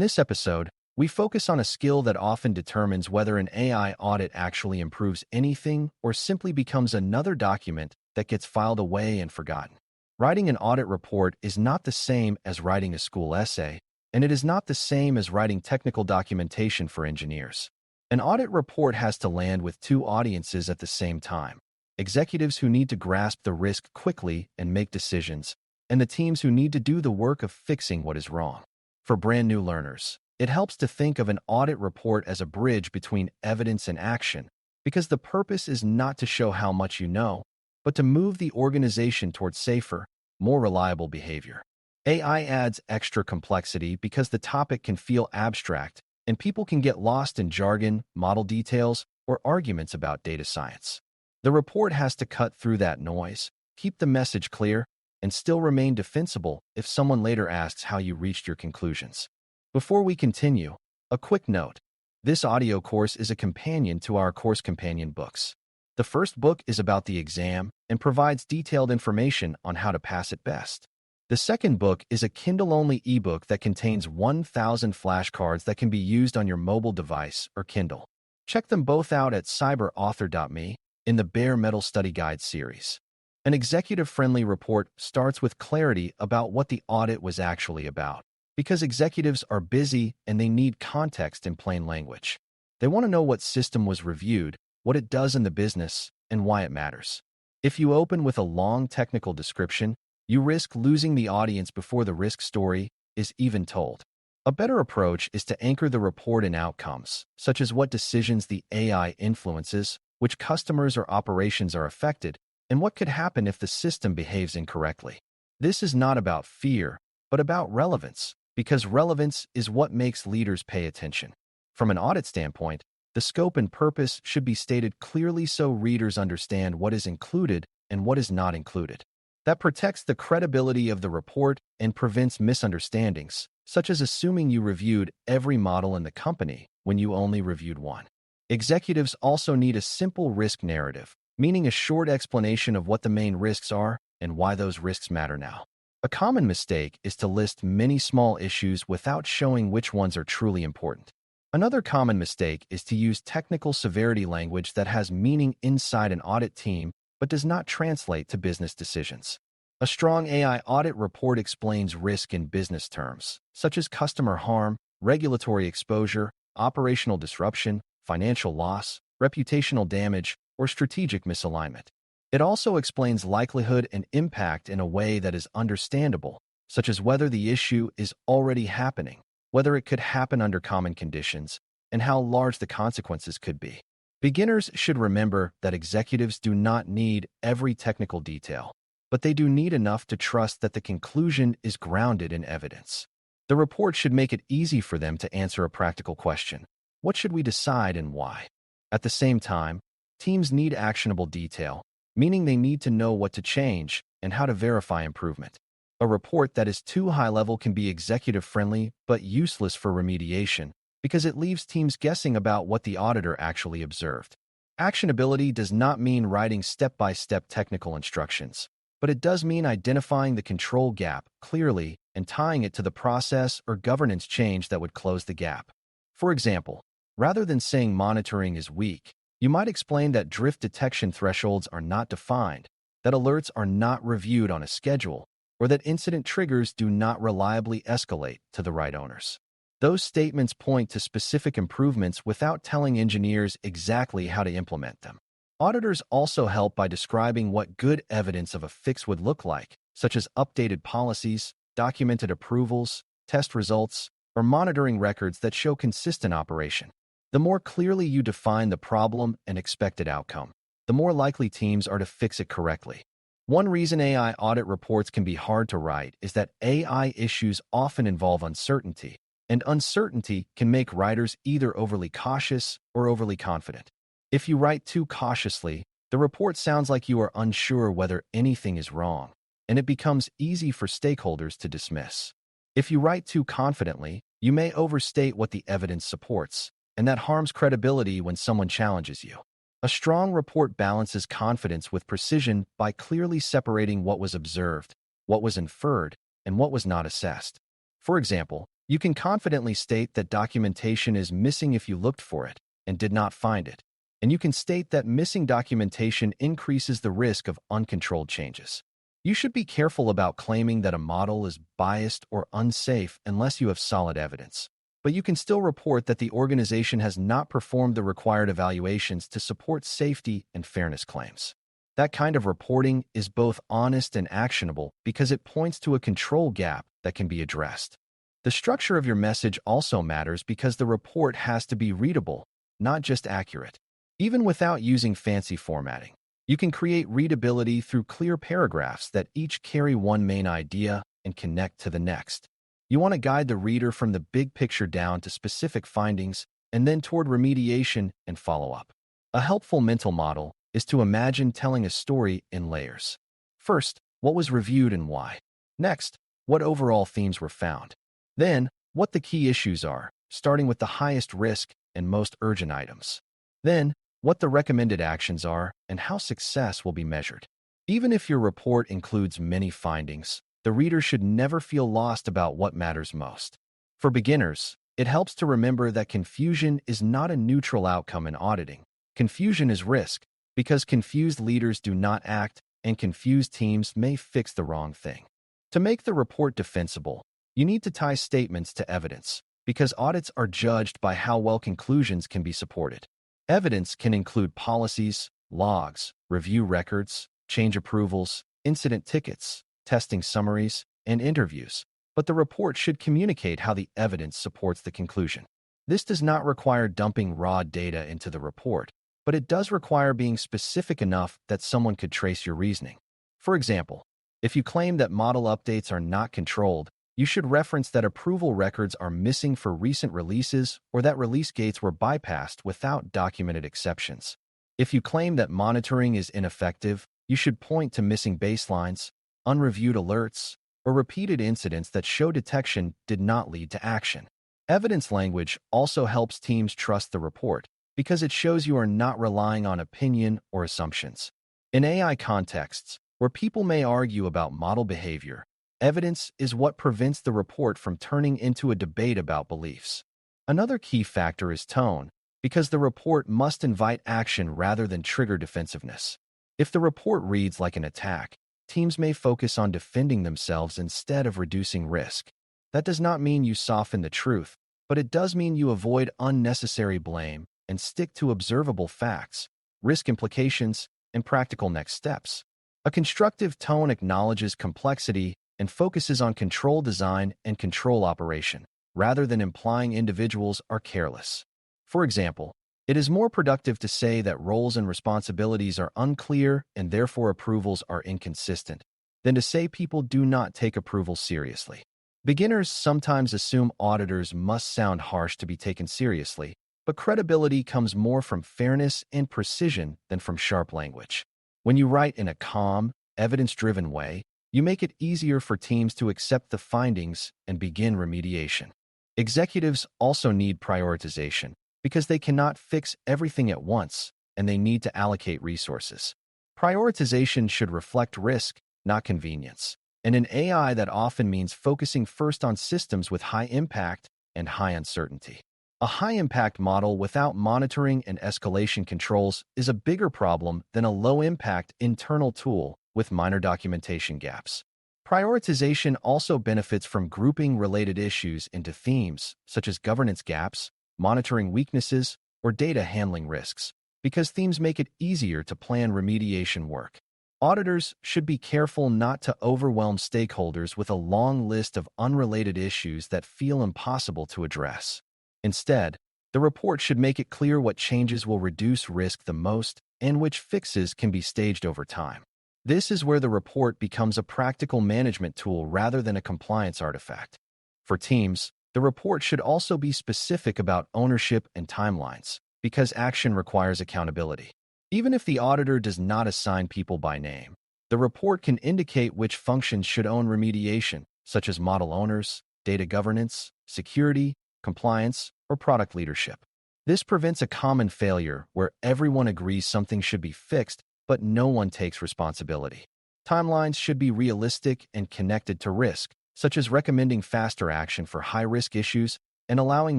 this episode, we focus on a skill that often determines whether an AI audit actually improves anything or simply becomes another document that gets filed away and forgotten. Writing an audit report is not the same as writing a school essay, and it is not the same as writing technical documentation for engineers. An audit report has to land with two audiences at the same time: executives who need to grasp the risk quickly and make decisions, and the teams who need to do the work of fixing what is wrong. For brand new learners, it helps to think of an audit report as a bridge between evidence and action, because the purpose is not to show how much you know, but to move the organization towards safer, more reliable behavior. AI adds extra complexity because the topic can feel abstract, and people can get lost in jargon, model details, or arguments about data science. The report has to cut through that noise, keep the message clear, and still remain defensible if someone later asks how you reached your conclusions. Before we continue, a quick note. This audio course is a companion to our course companion books. The first book is about the exam and provides detailed information on how to pass it best. The second book is a Kindle-only ebook that contains 1,000 flashcards that can be used on your mobile device or Kindle. Check them both out at cyber.author.me in the Bare Metal Study Guide series. An executive-friendly report starts with clarity about what the audit was actually about, because executives are busy and they need context in plain language. They want to know what system was reviewed, what it does in the business, and why it matters. If you open with a long technical description, you risk losing the audience before the risk story is even told. A better approach is to anchor the report in outcomes, such as what decisions the AI influences, which customers or operations are affected, and what could happen if the system behaves incorrectly. This is not about fear, but about relevance, because relevance is what makes leaders pay attention. From an audit standpoint, the scope and purpose should be stated clearly so readers understand what is included and what is not included. That protects the credibility of the report and prevents misunderstandings, such as assuming you reviewed every model in the company when you only reviewed one. Executives also need a simple risk narrative, meaning a short explanation of what the main risks are and why those risks matter now. A common mistake is to list many small issues without showing which ones are truly important. Another common mistake is to use technical severity language that has meaning inside an audit team but does not translate to business decisions. A strong AI audit report explains risk in business terms, such as customer harm, regulatory exposure, operational disruption, financial loss, reputational damage, or strategic misalignment. It also explains likelihood and impact in a way that is understandable, such as whether the issue is already happening, whether it could happen under common conditions, and how large the consequences could be. Beginners should remember that executives do not need every technical detail, but they do need enough to trust that the conclusion is grounded in evidence. The report should make it easy for them to answer a practical question: what should we decide and why? At the same time, teams need actionable detail, meaning they need to know what to change and how to verify improvement. A report that is too high-level can be executive-friendly but useless for remediation because it leaves teams guessing about what the auditor actually observed. Actionability does not mean writing step-by-step technical instructions, but it does mean identifying the control gap clearly and tying it to the process or governance change that would close the gap. For example, rather than saying monitoring is weak, you might explain that drift detection thresholds are not defined, that alerts are not reviewed on a schedule, or that incident triggers do not reliably escalate to the right owners. Those statements point to specific improvements without telling engineers exactly how to implement them. Auditors also help by describing what good evidence of a fix would look like, such as updated policies, documented approvals, test results, or monitoring records that show consistent operation. The more clearly you define the problem and expected outcome, the more likely teams are to fix it correctly. One reason AI audit reports can be hard to write is that AI issues often involve uncertainty, and uncertainty can make writers either overly cautious or overly confident. If you write too cautiously, the report sounds like you are unsure whether anything is wrong, and it becomes easy for stakeholders to dismiss. If you write too confidently, you may overstate what the evidence supports, and that harms credibility when someone challenges you. A strong report balances confidence with precision by clearly separating what was observed, what was inferred, and what was not assessed. For example, You can confidently state that documentation is missing if you looked for it and did not find it. And you can state that missing documentation increases the risk of uncontrolled changes. You should be careful about claiming that a model is biased or unsafe unless you have solid evidence. But you can still report that the organization has not performed the required evaluations to support safety and fairness claims. That kind of reporting is both honest and actionable because it points to a control gap that can be addressed. The structure of your message also matters because the report has to be readable, not just accurate. Even without using fancy formatting, you can create readability through clear paragraphs that each carry one main idea and connect to the next. You want to guide the reader from the big picture down to specific findings and then toward remediation and follow-up. A helpful mental model is to imagine telling a story in layers. First, what was reviewed and why. Next, what overall themes were found. Then, what the key issues are, starting with the highest risk and most urgent items. Then, what the recommended actions are and how success will be measured. Even if your report includes many findings, the reader should never feel lost about what matters most. For beginners, it helps to remember that confusion is not a neutral outcome in auditing. Confusion is risk, because confused leaders do not act and confused teams may fix the wrong thing. To make the report defensible, you need to tie statements to evidence, because audits are judged by how well conclusions can be supported. Evidence can include policies, logs, review records, change approvals, incident tickets, testing summaries, and interviews, but the report should communicate how the evidence supports the conclusion. This does not require dumping raw data into the report, but it does require being specific enough that someone could trace your reasoning. For example, if you claim that model updates are not controlled, you should reference that approval records are missing for recent releases or that release gates were bypassed without documented exceptions. If you claim that monitoring is ineffective, you should point to missing baselines, unreviewed alerts, or repeated incidents that show detection did not lead to action. Evidence language also helps teams trust the report because it shows you are not relying on opinion or assumptions. In AI contexts, where people may argue about model behavior, evidence is what prevents the report from turning into a debate about beliefs. Another key factor is tone, because the report must invite action rather than trigger defensiveness. If the report reads like an attack, teams may focus on defending themselves instead of reducing risk. That does not mean you soften the truth, but it does mean you avoid unnecessary blame and stick to observable facts, risk implications, and practical next steps. A constructive tone acknowledges complexity and focuses on control design and control operation, rather than implying individuals are careless. For example, it is more productive to say that roles and responsibilities are unclear and therefore approvals are inconsistent, than to say people do not take approval seriously. Beginners sometimes assume auditors must sound harsh to be taken seriously, but credibility comes more from fairness and precision than from sharp language. When you write in a calm, evidence-driven way, you make it easier for teams to accept the findings and begin remediation. Executives also need prioritization because they cannot fix everything at once and they need to allocate resources. Prioritization should reflect risk, not convenience. And in AI, that often means focusing first on systems with high impact and high uncertainty. A high-impact model without monitoring and escalation controls is a bigger problem than a low-impact internal tool with minor documentation gaps. Prioritization also benefits from grouping related issues into themes, such as governance gaps, monitoring weaknesses, or data handling risks, because themes make it easier to plan remediation work. Auditors should be careful not to overwhelm stakeholders with a long list of unrelated issues that feel impossible to address. Instead, the report should make it clear what changes will reduce risk the most and which fixes can be staged over time. This is where the report becomes a practical management tool rather than a compliance artifact. For teams, the report should also be specific about ownership and timelines, because action requires accountability. Even if the auditor does not assign people by name, the report can indicate which functions should own remediation, such as model owners, data governance, security, compliance, or product leadership. This prevents a common failure where everyone agrees something should be fixed, but no one takes responsibility. Timelines should be realistic and connected to risk, such as recommending faster action for high-risk issues and allowing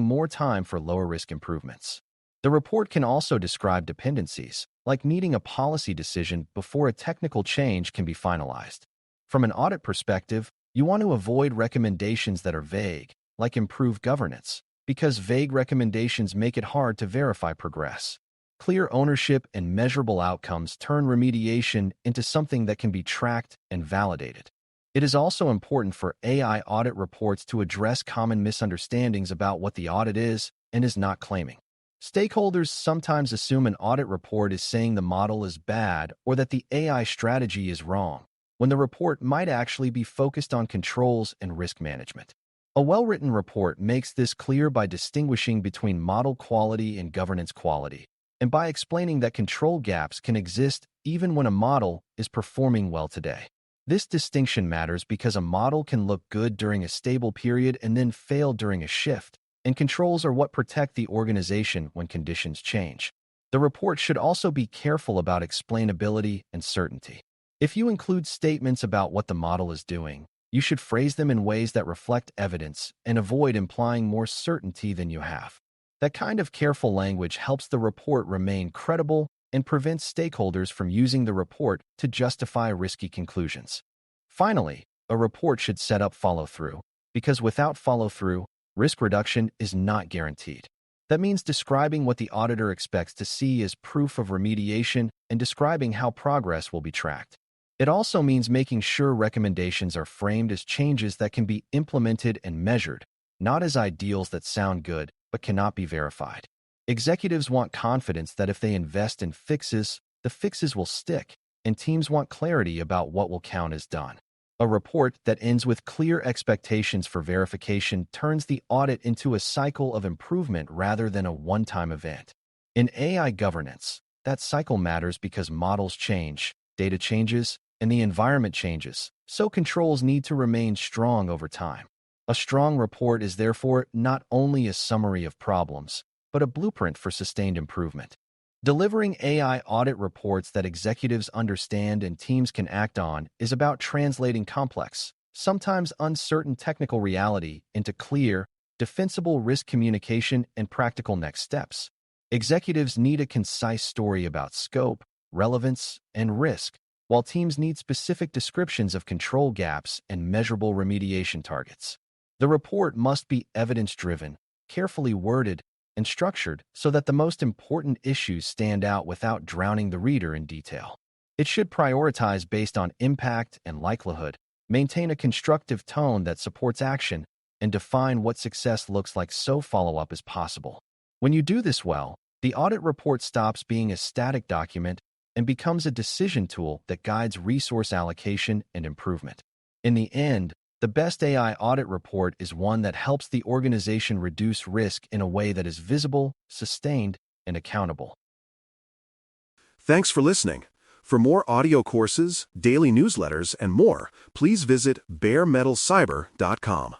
more time for lower-risk improvements. The report can also describe dependencies, like needing a policy decision before a technical change can be finalized. From an audit perspective, you want to avoid recommendations that are vague, like improve governance, because vague recommendations make it hard to verify progress. Clear ownership and measurable outcomes turn remediation into something that can be tracked and validated. It is also important for AI audit reports to address common misunderstandings about what the audit is and is not claiming. Stakeholders sometimes assume an audit report is saying the model is bad or that the AI strategy is wrong, when the report might actually be focused on controls and risk management. A well-written report makes this clear by distinguishing between model quality and governance quality, and by explaining that control gaps can exist even when a model is performing well today. This distinction matters because a model can look good during a stable period and then fail during a shift, and controls are what protect the organization when conditions change. The report should also be careful about explainability and certainty. If you include statements about what the model is doing, you should phrase them in ways that reflect evidence and avoid implying more certainty than you have. That kind of careful language helps the report remain credible and prevents stakeholders from using the report to justify risky conclusions. Finally, a report should set up follow-through, because without follow-through, risk reduction is not guaranteed. That means describing what the auditor expects to see as proof of remediation and describing how progress will be tracked. It also means making sure recommendations are framed as changes that can be implemented and measured, not as ideals that sound good but cannot be verified. Executives want confidence that if they invest in fixes, the fixes will stick, and teams want clarity about what will count as done. A report that ends with clear expectations for verification turns the audit into a cycle of improvement rather than a one-time event. In AI governance, that cycle matters because models change, data changes, and the environment changes, so controls need to remain strong over time. A strong report is therefore not only a summary of problems, but a blueprint for sustained improvement. Delivering AI audit reports that executives understand and teams can act on is about translating complex, sometimes uncertain technical reality into clear, defensible risk communication and practical next steps. Executives need a concise story about scope, relevance, and risk, while teams need specific descriptions of control gaps and measurable remediation targets. The report must be evidence-driven, carefully worded, and structured so that the most important issues stand out without drowning the reader in detail. It should prioritize based on impact and likelihood, maintain a constructive tone that supports action, and define what success looks like so follow-up is possible. When you do this well, the audit report stops being a static document and becomes a decision tool that guides resource allocation and improvement. In the end, the best AI audit report is one that helps the organization reduce risk in a way that is visible, sustained, and accountable. Thanks for listening. For more audio courses, daily newsletters, and more, please visit baremetalcyber.com.